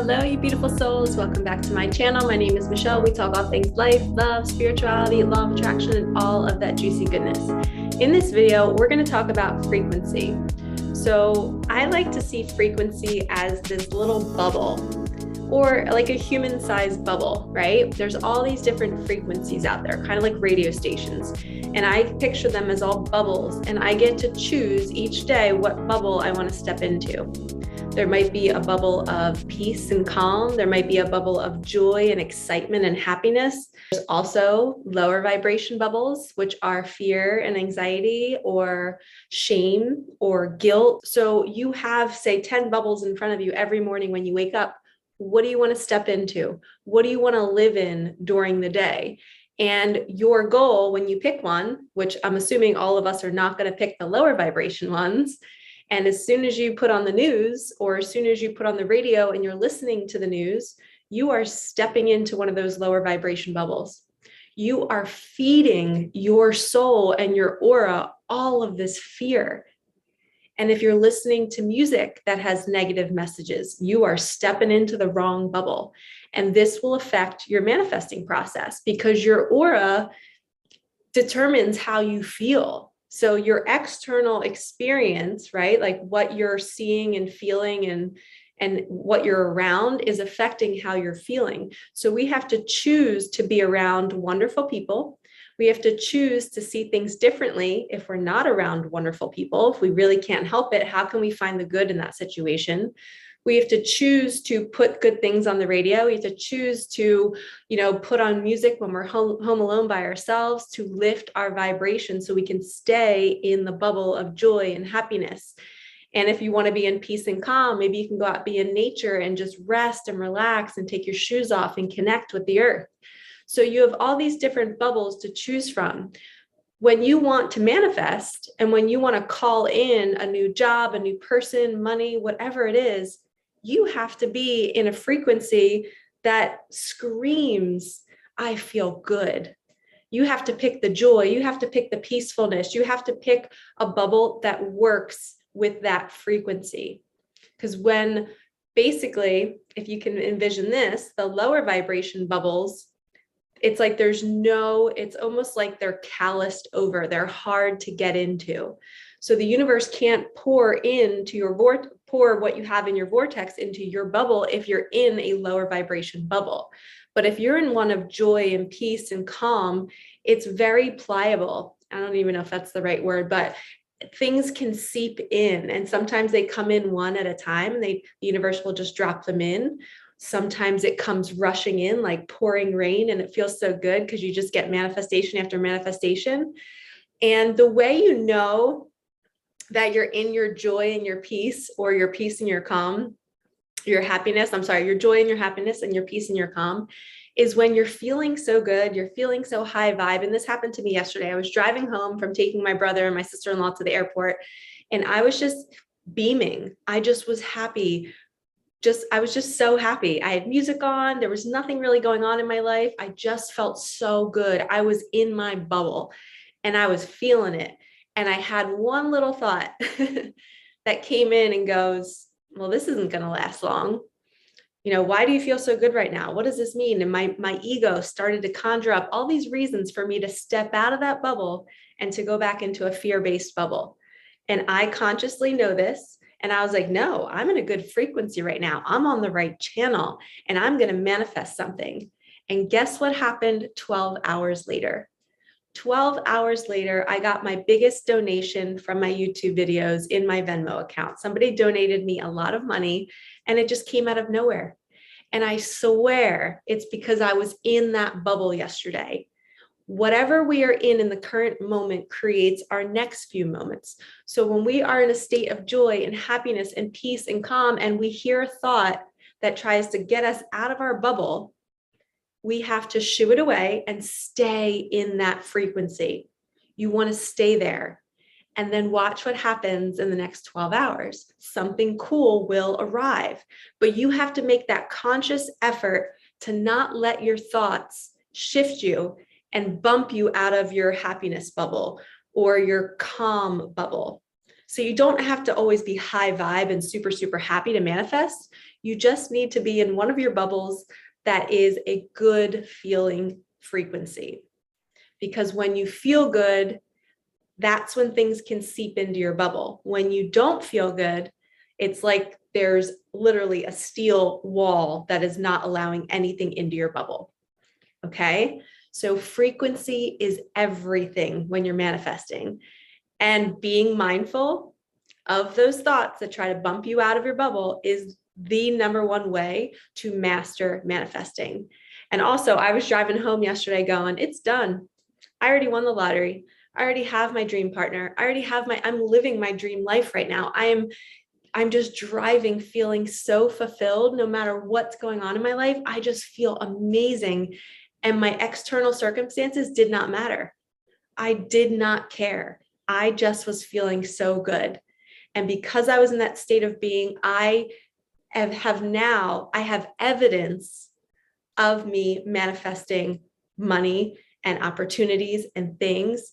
Hello, you beautiful souls. Welcome back to my channel. My name is Michelle. We talk all things life, love, spirituality, law of attraction, and all of that juicy goodness. In this video, we're going to talk about frequency. So I like to see frequency as this little bubble, or like a human-sized bubble, right? There's all these different frequencies out there, kind of like radio stations. And I picture them as all bubbles, and I get to choose each day what bubble I want to step into. There might be a bubble of peace and calm. There might be a bubble of joy and excitement and happiness. There's also lower vibration bubbles, which are fear and anxiety or shame or guilt. So you have, say, 10 bubbles in front of you every morning when you wake up. What do you want to step into? What do you want to live in during the day? And your goal when you pick one, which I'm assuming all of us are not going to pick the lower vibration ones, and as soon as you put on the news, or as soon as you put on the radio and you're listening to the news, you are stepping into one of those lower vibration bubbles. You are feeding your soul and your aura all of this fear. And if you're listening to music that has negative messages, you are stepping into the wrong bubble. And this will affect your manifesting process because your aura determines how you feel. So your external experience, right? Like what you're seeing and feeling and what you're around is affecting how you're feeling. So we have to choose to be around wonderful people. We have to choose to see things differently if we're not around wonderful people. If we really can't help it, how can we find the good in that situation? We have to choose to put good things on the radio. We have to choose to, put on music when we're home alone by ourselves to lift our vibration so we can stay in the bubble of joy and happiness. And if you want to be in peace and calm, maybe you can go out, be in nature and just rest and relax and take your shoes off and connect with the earth. So you have all these different bubbles to choose from. When you want to manifest and when you want to call in a new job, a new person, money, whatever it is, you have to be in a frequency that screams, I feel good. You have to pick the joy. You have to pick the peacefulness. You have to pick a bubble that works with that frequency. Because when basically, if you can envision this, the lower vibration bubbles, it's like it's almost like they're calloused over. They're hard to get into. So the universe can't pour what you have in your vortex into your bubble if you're in a lower vibration bubble. But if you're in one of joy and peace and calm, it's very pliable. I don't even know if that's the right word, but things can seep in. And sometimes they come in one at a time and the universe will just drop them in. Sometimes it comes rushing in like pouring rain and it feels so good because you just get manifestation after manifestation. And the way you know that you're in your joy and your peace, or your peace and your calm, your joy and your happiness and your peace and your calm, is when you're feeling so good, you're feeling so high vibe. And this happened to me yesterday. I was driving home from taking my brother and my sister-in-law to the airport, and I was just beaming. I just was happy. I was just so happy. I had music on. There was nothing really going on in my life. I just felt so good. I was in my bubble and I was feeling it. And I had one little thought that came in and goes, well, this isn't going to last long. Why do you feel so good right now? What does this mean? And my ego started to conjure up all these reasons for me to step out of that bubble and to go back into a fear-based bubble. And I consciously know this. And I was like, no, I'm in a good frequency right now. I'm on the right channel and I'm going to manifest something. And guess what happened 12 hours later? 12 hours later, I got my biggest donation from my YouTube videos in my Venmo account. Somebody donated me a lot of money and it just came out of nowhere. And I swear it's because I was in that bubble yesterday. Whatever we are in the current moment creates our next few moments. So when we are in a state of joy and happiness and peace and calm, and we hear a thought that tries to get us out of our bubble, we have to shoo it away and stay in that frequency. You want to stay there and then watch what happens in the next 12 hours. Something cool will arrive, but you have to make that conscious effort to not let your thoughts shift you and bump you out of your happiness bubble or your calm bubble. So you don't have to always be high vibe and super, super happy to manifest. You just need to be in one of your bubbles that is a good feeling frequency. Because when you feel good, that's when things can seep into your bubble. When you don't feel good, it's like there's literally a steel wall that is not allowing anything into your bubble. Okay? So frequency is everything when you're manifesting. And being mindful of those thoughts that try to bump you out of your bubble is the number one way to master manifesting. And also, I was driving home yesterday going, it's done. I already won the lottery. I already have my dream partner. I'm living my dream life right now. I'm just driving, feeling so fulfilled no matter what's going on in my life. I just feel amazing. And my external circumstances did not matter. I did not care. I just was feeling so good. And because I was in that state of being, I have evidence of me manifesting money and opportunities and things.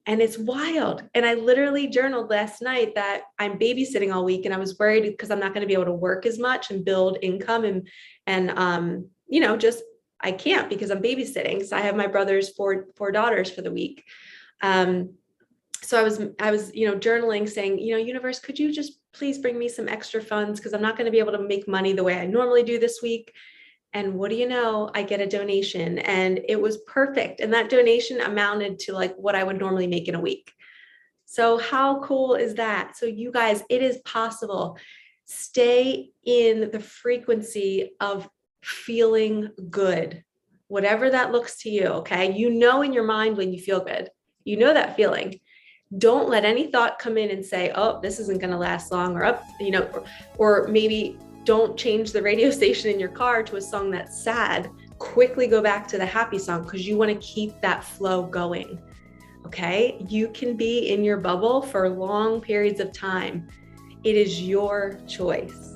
And it's wild. And I literally journaled last night that I'm babysitting all week, and I was worried because I'm not going to be able to work as much and build income and just I can't because I'm babysitting. So I have my brother's four daughters for the week. So I was journaling saying, universe, could you just please bring me some extra funds? Because I'm not going to be able to make money the way I normally do this week. And what do you know? I get a donation, and it was perfect. And that donation amounted to like what I would normally make in a week. So how cool is that? So you guys, it is possible. Stay in the frequency of feeling good, whatever that looks to you. Okay. You know, in your mind, when you feel good, you know that feeling. Don't let any thought come in and say, oh, this isn't going to last long, or maybe don't change the radio station in your car to a song that's sad. Quickly go back to the happy song because you want to keep that flow going. Okay. You can be in your bubble for long periods of time. It is your choice.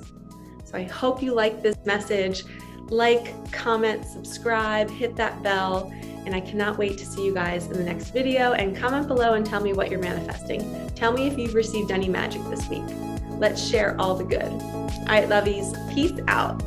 So I hope you like this message. Like, comment, subscribe, hit that bell. And I cannot wait to see you guys in the next video, and comment below and tell me what you're manifesting. Tell me if you've received any magic this week. Let's share all the good. All right, lovies, peace out.